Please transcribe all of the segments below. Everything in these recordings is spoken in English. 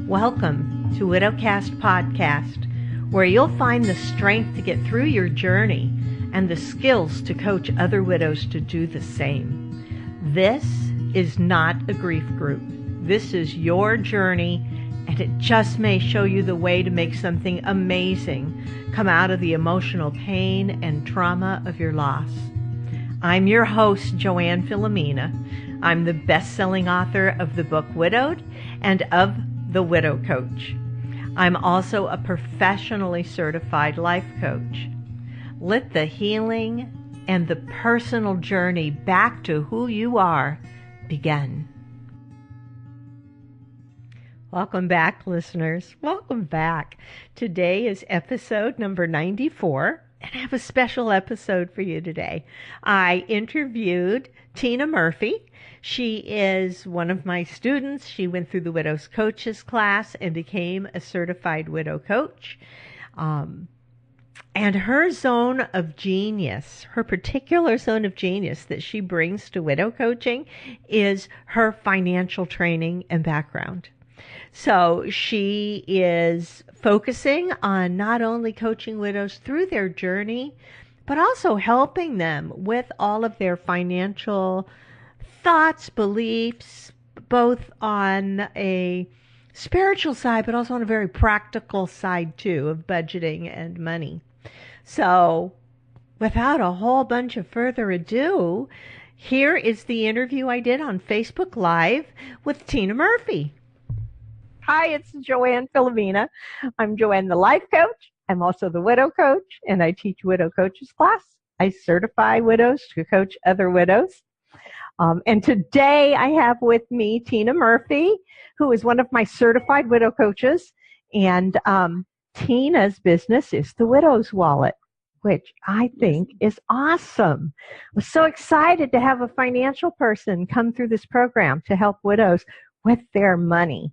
Welcome to Widowcast Podcast, where you'll find the strength to get through your journey and the skills to coach other widows to do the same. This is not a grief group. This is your journey, and it just may show you the way to make something amazing come out of the emotional pain and trauma of your loss. I'm your host, Joanne Filomena. I'm the best-selling author of the book Widowed and of The Widow Coach. I'm also a professionally certified life coach. Let the healing and the personal journey back to who you are begin. Welcome back, listeners. Welcome back. Today is episode number 94, and I have a special episode for you today. I interviewed Tina Murphy. She is one of my students. She went through the Widows Coaches class and became a certified widow coach. And her zone of genius, her particular zone of genius that she brings to widow coaching is her financial training and background. So she is focusing on not only coaching widows through their journey, but also helping them with all of their financial thoughts, beliefs, both on a spiritual side, but also on a very practical side too, of budgeting and money. So without a whole bunch of further ado, here is the interview I did on Facebook Live with Tina Murphy. Hi, it's Joanne Filomena. I'm Joanne, the life coach. I'm also the widow coach, and I teach widow coaches class. I certify widows to coach other widows. And today I have with me Tina Murphy, who is one of my certified widow coaches. And Tina's business is the Widow's Wallet, which I think is awesome. I'm so excited to have a financial person come through this program to help widows with their money,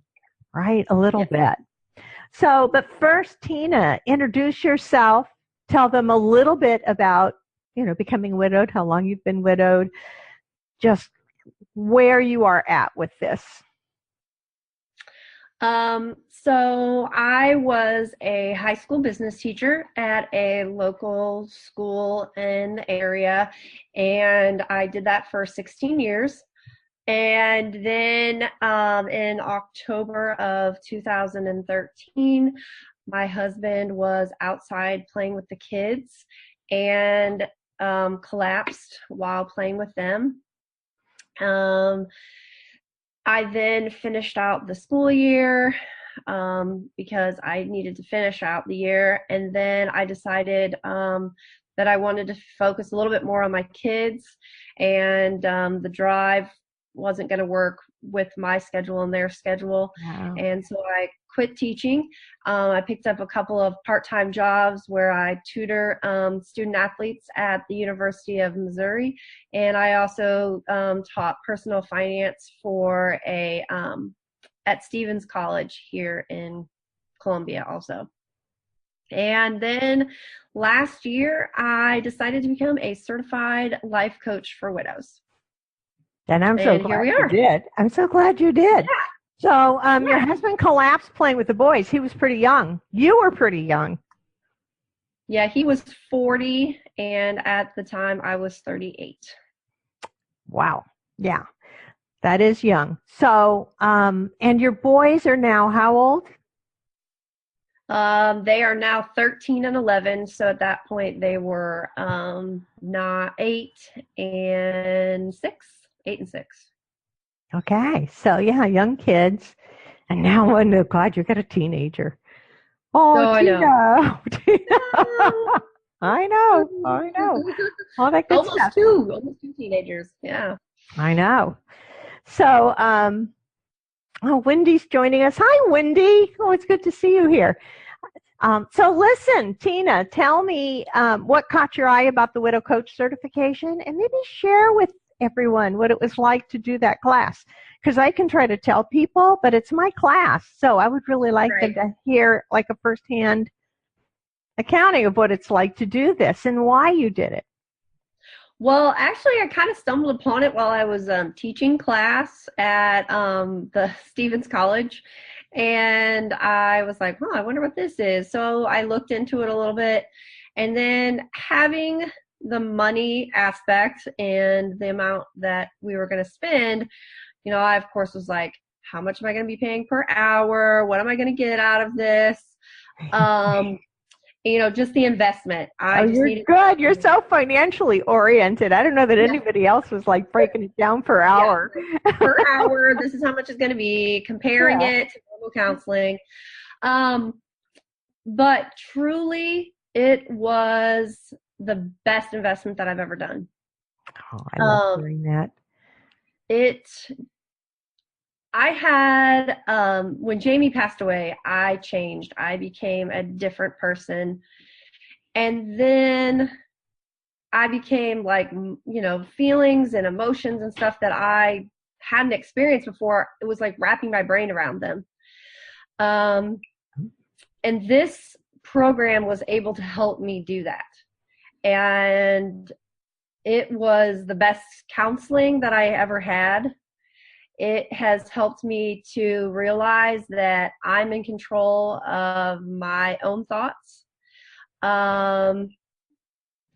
right? A little bit. So, but first, Tina, introduce yourself. Tell them a little bit about, becoming widowed, how long you've been widowed, just where you are at with this. So I was a high school business teacher at a local school in the area, and I did that for 16 years. And then in October of 2013, my husband was outside playing with the kids and collapsed while playing with them. I then finished out the school year because I needed to finish out the year. And then I decided that I wanted to focus a little bit more on my kids, and the drive wasn't going to work with my schedule and their schedule. Wow. And so I quit teaching. I picked up a couple of part-time jobs where I tutor student athletes at the University of Missouri. And I also taught personal finance for at Stevens College here in Columbia also. And then last year, I decided to become a certified life coach for widows. And I'm so glad you did. I'm so glad you did. Yeah. So your husband collapsed playing with the boys. He was pretty young. You were pretty young. Yeah, he was 40, and at the time I was 38. Wow. Yeah, that is young. So, and your boys are now how old? They are now 13 and 11. So at that point they were not 8 and 6. 8 and 6. Okay, so yeah, young kids, and now oh God, you got a teenager. Oh, Tina. I know. All that good stuff. Almost two teenagers. Yeah, I know. So, Wendy's joining us. Hi, Wendy. Oh, it's good to see you here. So listen, Tina, tell me what caught your eye about the Widow Coach certification, and maybe share with everyone what it was like to do that class, because I can try to tell people, but it's my class, so I would really like them to hear like a firsthand accounting of what it's like to do this and why you did it. Well, actually, I kind of stumbled upon it while I was teaching class at the Stevens College. And I was like, I wonder what this is. So I looked into it a little bit. And then having the money aspect and the amount that we were going to spend, I, of course, was like, how much am I going to be paying per hour? What am I going to get out of this? Just the investment. You're good. You're so financially oriented. I don't know that anybody else was like breaking it down per hour. Yeah. Per hour, this is how much it's going to be, comparing it to normal counseling. But truly, it was the best investment that I've ever done. Oh, I love hearing that. I had, when Jamie passed away, I changed. I became a different person. And then I became like, feelings and emotions and stuff that I hadn't experienced before. It was like wrapping my brain around them. And this program was able to help me do that. And it was the best counseling that I ever had. It has helped me to realize that I'm in control of my own thoughts. And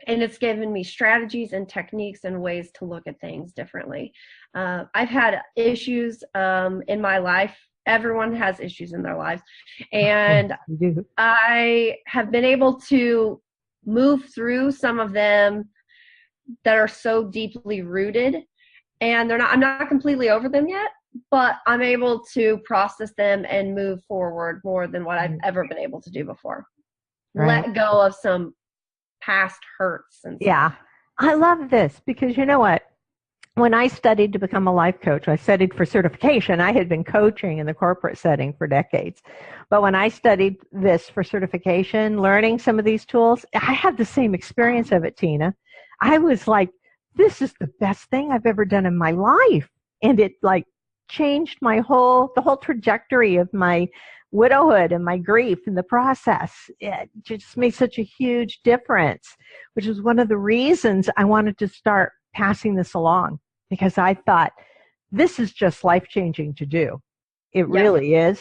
it's given me strategies and techniques and ways to look at things differently. I've had issues in my life. Everyone has issues in their lives. And I have been able to move through some of them that are so deeply rooted. And I'm not completely over them yet, but I'm able to process them and move forward more than what I've ever been able to do before. Right. Let go of some past hurts and stuff. Yeah. I love this because you know what? When I studied to become a life coach, I studied for certification. I had been coaching in the corporate setting for decades. But when I studied this for certification, learning some of these tools, I had the same experience of it, Tina. I was like, this is the best thing I've ever done in my life. And it like changed the whole trajectory of my widowhood and my grief in the process. It just made such a huge difference, which was one of the reasons I wanted to start passing this along, because I thought this is just life-changing to do. It really is.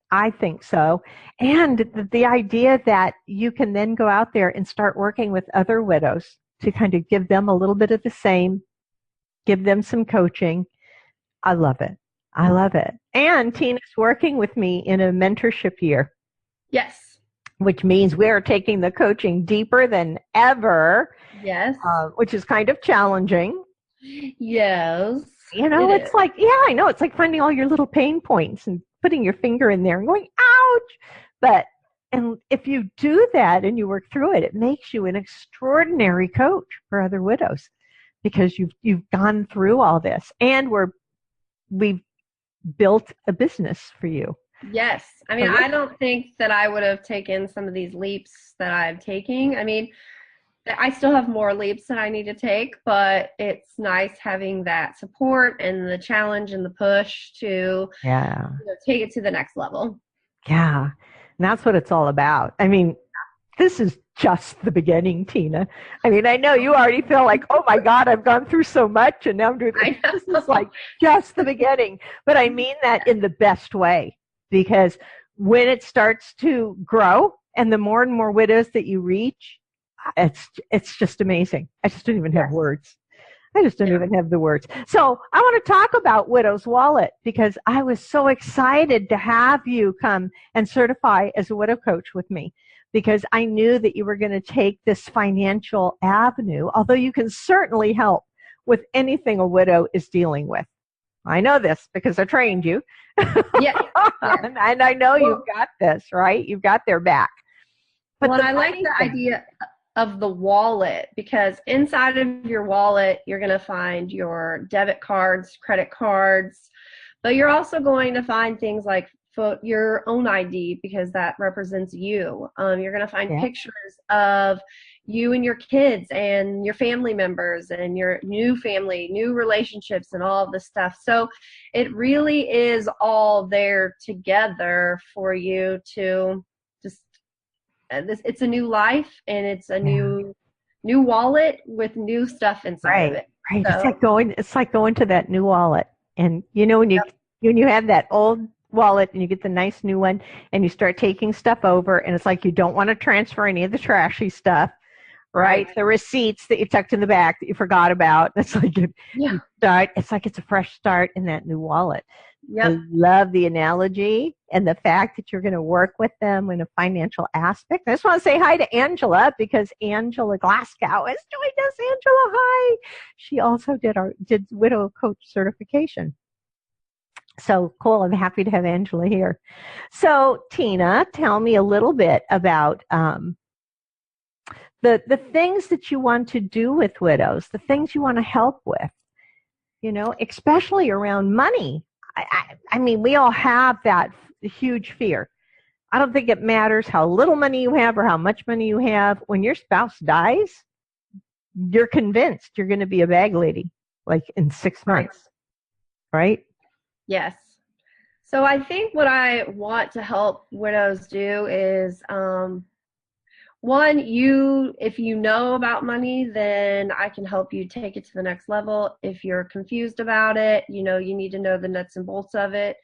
I think so. And the idea that you can then go out there and start working with other widows to kind of give them a little bit of the same, give them some coaching. I love it. I love it. And Tina's working with me in a mentorship year. Yes. Which means we're taking the coaching deeper than ever. Yes. Which is kind of challenging. Yes. It's like, I know. It's like finding all your little pain points and putting your finger in there and going, ouch. And if you do that and you work through it, it makes you an extraordinary coach for other widows because you've gone through all this, and we've built a business for you. Yes. I mean, I don't think that I would have taken some of these leaps that I'm taking. I mean, I still have more leaps that I need to take, but it's nice having that support and the challenge and the push to take it to the next level. Yeah. And that's what it's all about. I mean, this is just the beginning, Tina. I mean, I know you already feel like, oh my God, I've gone through so much and now I'm doing this. This is like just the beginning. But I mean that in the best way, because when it starts to grow and the more and more widows that you reach, it's just amazing. I just don't even have words. I just don't even have the words. So I want to talk about Widow's Wallet because I was so excited to have you come and certify as a widow coach with me, because I knew that you were going to take this financial avenue, although you can certainly help with anything a widow is dealing with. I know this because I trained you. Yeah. And I know you've got this, right? You've got their back. But I like the idea of the wallet, because inside of your wallet, you're going to find your debit cards, credit cards, but you're also going to find things like your own ID, because that represents you. You're going to find pictures of you and your kids and your family members and your new family, new relationships, and all of this stuff. So it really is all there together for you to just, it's a new life, and it's a new wallet with new stuff inside of it. Right. So, it's like going to that new wallet. And when you have that old wallet and you get the nice new one and you start taking stuff over, and it's like you don't want to transfer any of the trashy stuff, right? The receipts that you tucked in the back that you forgot about. It's like you start, it's like it's a fresh start in that new wallet. I love the analogy and the fact that you're going to work with them in a financial aspect. I just want to say hi to Angela, because Angela Glasgow has joined us. Angela, hi. She also did Widow Coach certification. So cool. I'm happy to have Angela here. So Tina, tell me a little bit about the things that you want to do with widows, the things you want to help with, especially around money. I mean, we all have that huge fear. I don't think it matters how little money you have or how much money you have. When your spouse dies, you're convinced you're going to be a bag lady, like in 6 months, right? Yes. So I think what I want to help widows do is, one, if you know about money, then I can help you take it to the next level. If you're confused about it, you need to know the nuts and bolts of it,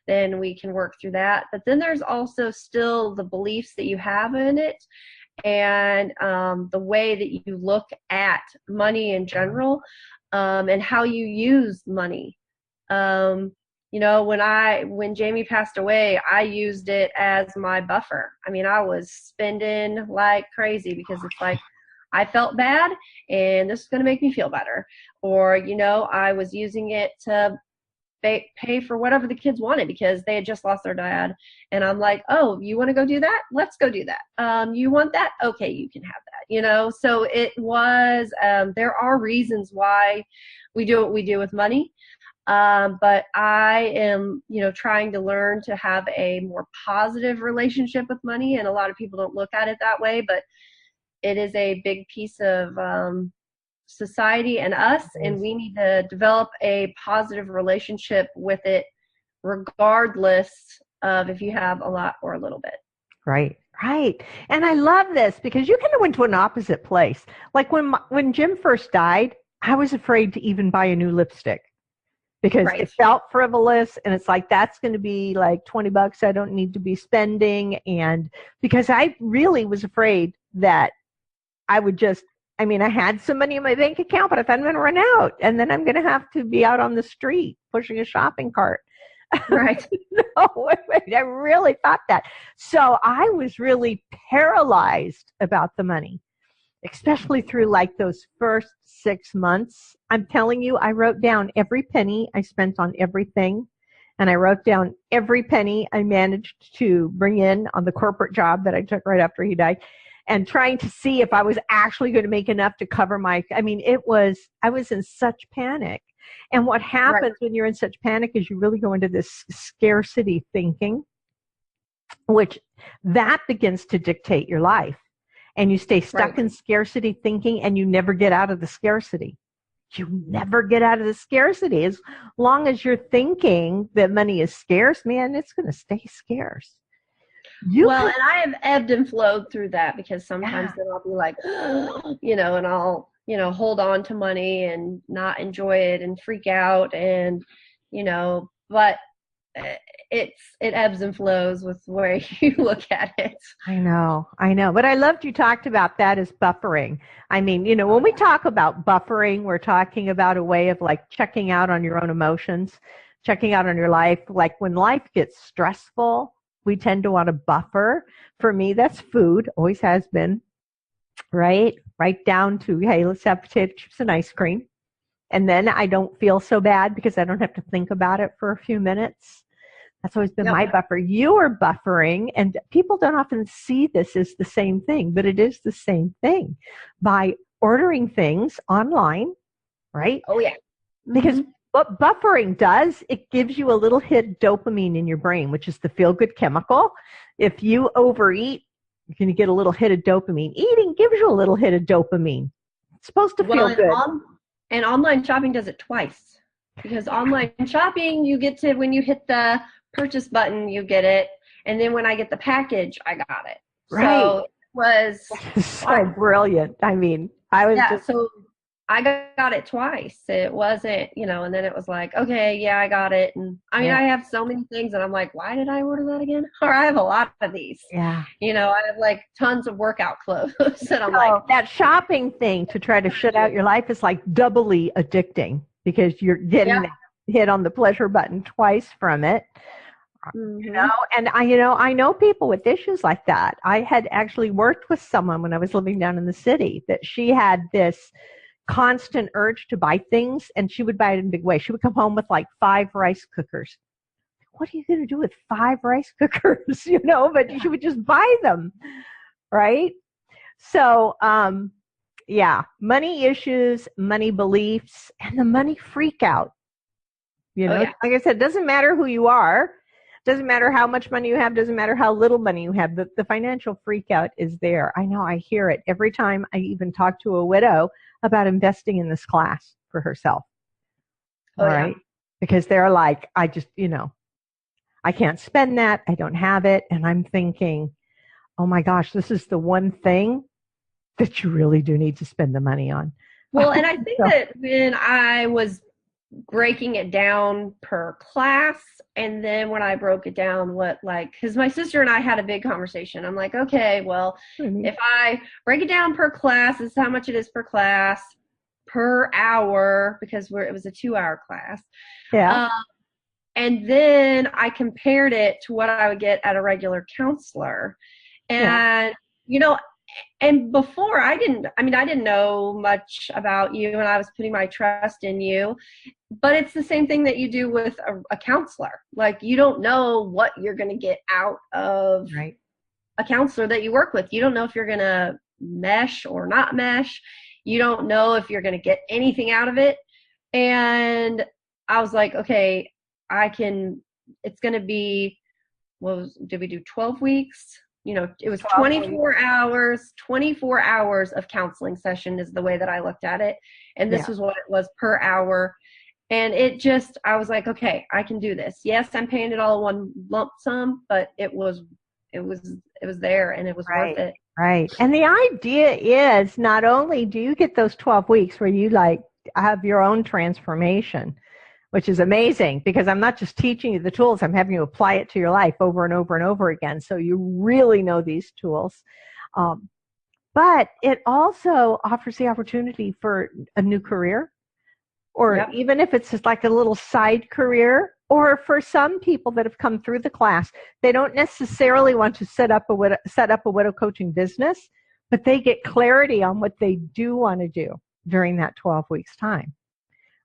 then we can work through that. But then there's also still the beliefs that you have in it, and the way that you look at money in general, and how you use money. When Jamie passed away, I used it as my buffer. I mean, I was spending like crazy because it's like I felt bad and this is going to make me feel better. Or, I was using it to pay for whatever the kids wanted because they had just lost their dad. And I'm like, oh, you want to go do that? Let's go do that. You want that? Okay, you can have that, So it was, there are reasons why we do what we do with money. But I am, trying to learn to have a more positive relationship with money. And a lot of people don't look at it that way, but it is a big piece of society and us. And we need to develop a positive relationship with it, regardless of if you have a lot or a little bit. Right. And I love this because you kind of went to an opposite place. Like when Jim first died, I was afraid to even buy a new lipstick. Because it felt frivolous, and it's like, that's going to be like $20 I don't need to be spending. And because I really was afraid that I would I had some money in my bank account, but I thought I'm going to run out, and then I'm going to have to be out on the street pushing a shopping cart. Right. No, I really thought that. So I was really paralyzed about the money, especially through like those first 6 months. I'm telling you, I wrote down every penny I spent on everything. And I wrote down every penny I managed to bring in on the corporate job that I took right after he died, and trying to see if I was actually going to make enough to cover I was in such panic. And what happens when you're in such panic is you really go into this scarcity thinking, which that begins to dictate your life. And you stay stuck in scarcity thinking, and you never get out of the scarcity. You never get out of the scarcity. As long as you're thinking that money is scarce, man, it's going to stay scarce. And I have ebbed and flowed through that, because sometimes then I'll be like, and I'll, hold on to money and not enjoy it and freak out, and, but it ebbs and flows with where you look at it. I know. But I loved you talked about that as buffering. I mean, when we talk about buffering, we're talking about a way of like checking out on your own emotions, checking out on your life. Like when life gets stressful, we tend to want to buffer. For me, that's food, always has been, right? Right down to, hey, let's have potato chips and ice cream. And then I don't feel so bad because I don't have to think about it for a few minutes. That's always been my buffer. You are buffering, and people don't often see this as the same thing, but it is the same thing, by ordering things online, right? Oh, yeah. Because what buffering does, it gives you a little hit of dopamine in your brain, which is the feel-good chemical. If you overeat, you're going to get a little hit of dopamine. Eating gives you a little hit of dopamine. It's supposed to feel good. And online shopping does it twice. Because online shopping, you get to, when you hit the purchase button, you get it. And then when I get the package, I got it. Right. So it was so brilliant. I mean, I was I got it twice. It wasn't, and then it was like, okay, yeah, I got it. And I mean, Yeah. I have so many things and I'm like, why did I order that again? Or I have a lot of these. Yeah. I have like tons of workout clothes and I'm like, So that shopping thing to try to shut out your life is like doubly addicting because you're yeah. getting hit on the pleasure button twice from it. Mm-hmm. And I know people with issues like that. I had actually worked with someone when I was living down in the city that she had this constant urge to buy things, and she would buy it in big ways. She would come home with like 5 rice cookers. What are you going to do with 5 rice cookers? But she would just buy them, right? So, yeah, money issues, money beliefs, and the money freak out. Oh, yeah. Like I said, it doesn't matter who you are, doesn't matter how much money you have, doesn't matter how little money you have. The financial freak out is there. I know, I hear it every time I even talk to a widow about investing in this class for herself. Oh, All yeah. right. Because they're like, I just, I can't spend that. I don't have it. And I'm thinking, oh my gosh, this is the one thing that you really do need to spend the money on. Well, and I think that when I was breaking it down per class, and then when I broke it down, because my sister and I had a big conversation. I'm like, okay, well, if I break it down per class, this is how much it is per class, per hour, because it was a 2-hour class. Yeah. And then I compared it to what I would get at a regular counselor. And, and before I didn't know much about you, and I was putting my trust in you, but it's the same thing that you do with a counselor. Like, you don't know what you're going to get out of a counselor that you work with. You don't know if you're going to mesh or not mesh. You don't know if you're going to get anything out of it. And I was like, okay, it's going to be, did we do 12 weeks? It was 24 hours. 24 hours of counseling session is the way that I looked at it. And this was what it was per hour. And I was like, okay, I can do this. Yes, I'm paying it all in one lump sum, but it was there, and it was worth it. Right. And the idea is, not only do you get those 12 weeks where you have your own transformation, which is amazing, because I'm not just teaching you the tools, I'm having you apply it to your life over and over and over again. So you really know these tools. But it also offers the opportunity for a new career, or even if it's just like a little side career, or for some people that have come through the class, they don't necessarily want to set up a widow coaching business, but they get clarity on what they do want to do during that 12 weeks time.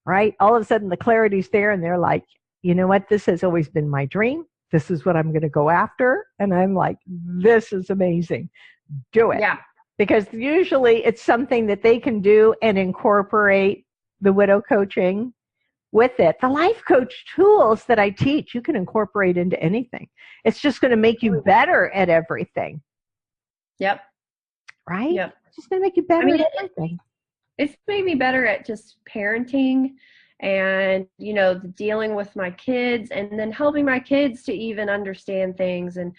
Right? All of a sudden the clarity's there, and they're like, you know what? This has always been my dream. This is what I'm going to go after. And I'm like, this is amazing. Do it. Yeah. Because usually it's something that they can do and incorporate the widow coaching with it. The life coach tools that I teach, you can incorporate into anything. It's just going to make you better at everything. Yep. Right? Yep. It's just going to make you better at everything. It's made me better at just parenting and, dealing with my kids, and then helping my kids to even understand things. And,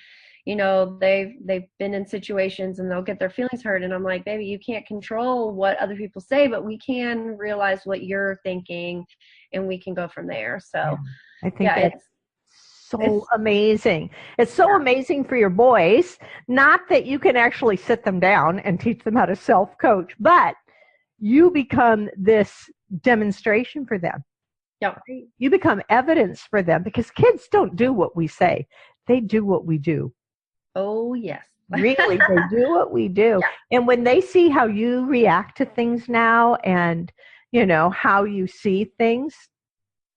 they've been in situations and they'll get their feelings hurt. And I'm like, baby, you can't control what other people say, but we can realize what you're thinking, and we can go from there. So I think it's so amazing. It's so amazing for your boys, not that you can actually sit them down and teach them how to self-coach, but you become this demonstration for them. Yeah. You become evidence for them, because kids don't do what we say. They do what we do. Oh, yes. Really, they do what we do. Yeah. And when they see how you react to things now, and, how you see things,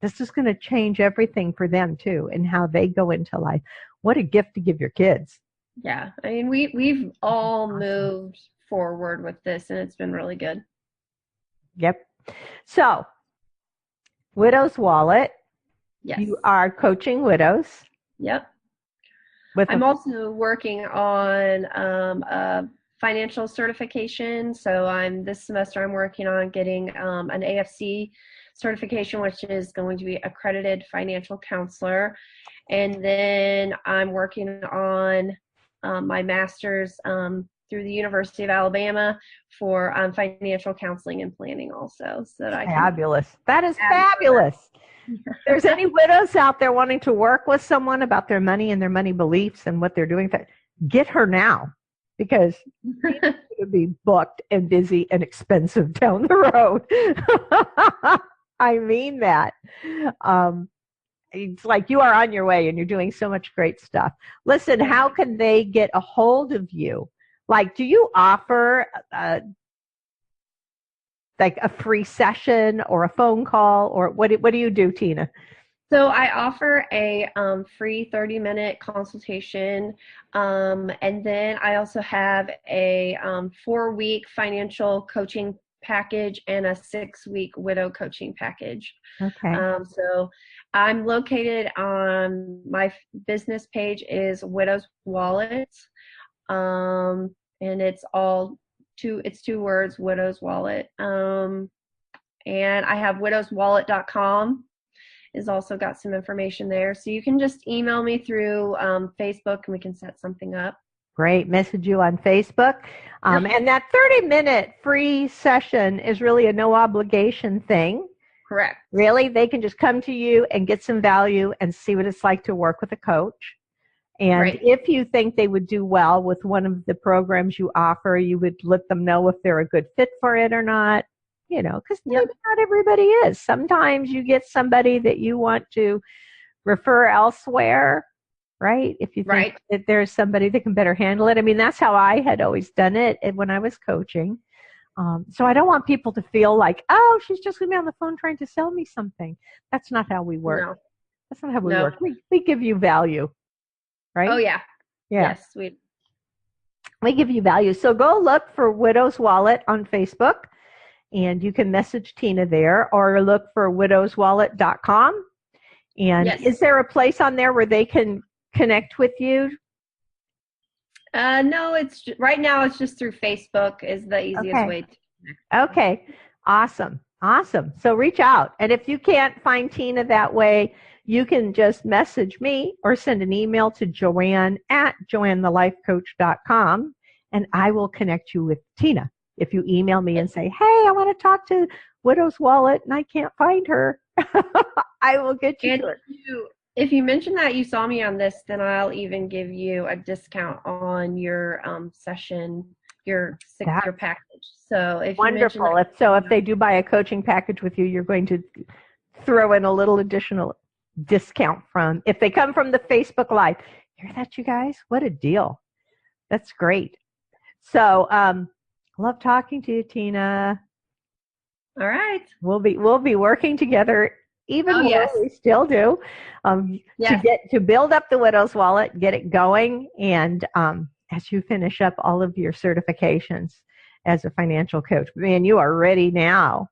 this is going to change everything for them too, and how they go into life. What a gift to give your kids. Yeah. I mean, we've all moved forward with this, and it's been really good. Yep. So, Widow's Wallet. Yes. You are coaching widows. Yep. I'm also working on a financial certification. So this semester I'm working on getting an AFC certification, which is going to be accredited financial counselor. And then I'm working on my master's through the University of Alabama for financial counseling and planning also, so that I can. Fabulous. That is fabulous. If there's any widows out there wanting to work with someone about their money and their money beliefs and what they're doing, get her now, because she's going to be booked and busy and expensive down the road. I mean that. It's like you are on your way and you're doing so much great stuff. Listen, how can they get a hold of you? Like, do you offer like a free session or a phone call, or what do you do, Tina? So I offer a free 30-minute consultation, and then I also have a 4-week financial coaching package and a 6-week widow coaching package. Okay. So I'm located on my business page is Widow's Wallet, and it's two words, Widow's Wallet. And I have widowswallet.com is also got some information there. So you can just email me through Facebook and we can set something up. Great. Message you on Facebook. And that 30-minute free session is really a no obligation thing. Correct. Really, they can just come to you and get some value and see what it's like to work with a coach. And if you think they would do well with one of the programs you offer, you would let them know if they're a good fit for it or not. You know, because not everybody is. Sometimes you get somebody that you want to refer elsewhere, right? If you think that there's somebody that can better handle it. I mean, that's how I had always done it when I was coaching. So I don't want people to feel like, oh, she's just going to be on the phone trying to sell me something. That's not how we work. No. That's not how we work. We give you value, right? Oh, yeah. Yes, we give you value. So go look for Widow's Wallet on Facebook. And you can message Tina there, or look for widowswallet.com. And is there a place on there where they can connect with you? No, right now it's just through Facebook is the easiest way to connect. Okay. Awesome. So reach out. And if you can't find Tina that way, you can just message me or send an email to Joanne at joannethelifecoach.com, and I will connect you with Tina. If you email me and say, hey, I want to talk to Widow's Wallet and I can't find her, I will get you to her. If you mention that you saw me on this, then I'll even give you a discount on your session, your package. So if wonderful. If they do buy a coaching package with you, you're going to throw in a little additional discount from, if they come from the Facebook Live. Hear that, you guys? What a deal. That's great. So, love talking to you, Tina. All right. We'll be working together even more. We still do. To build up the Widow's Wallet, get it going, and as you finish up all of your certifications as a financial coach, man, you are ready now.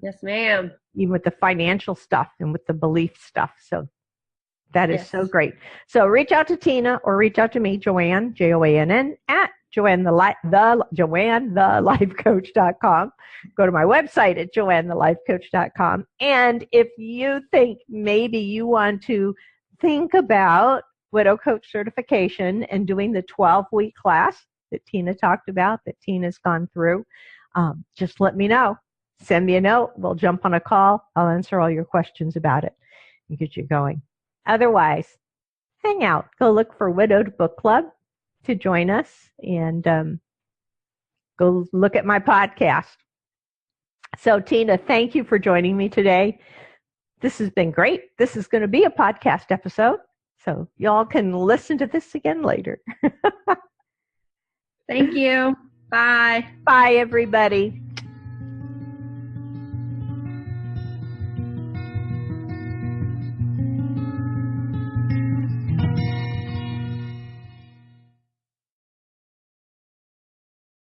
Yes, ma'am. Even with the financial stuff and with the belief stuff. So that is so great. So reach out to Tina or reach out to me, Joanne, Joann, at joannethelifecoach.com. Go to my website at joannethelifecoach.com. And if you think maybe you want to think about Widow Coach certification and doing the 12-week class that Tina talked about, that Tina's gone through, just let me know. Send me a note. We'll jump on a call. I'll answer all your questions about it and get you going. Otherwise, hang out. Go look for Widowed Book Club to join us, and go look at my podcast. So, Tina, thank you for joining me today. This has been great. This is going to be a podcast episode, so y'all can listen to this again later. Thank you. Bye. Bye, everybody.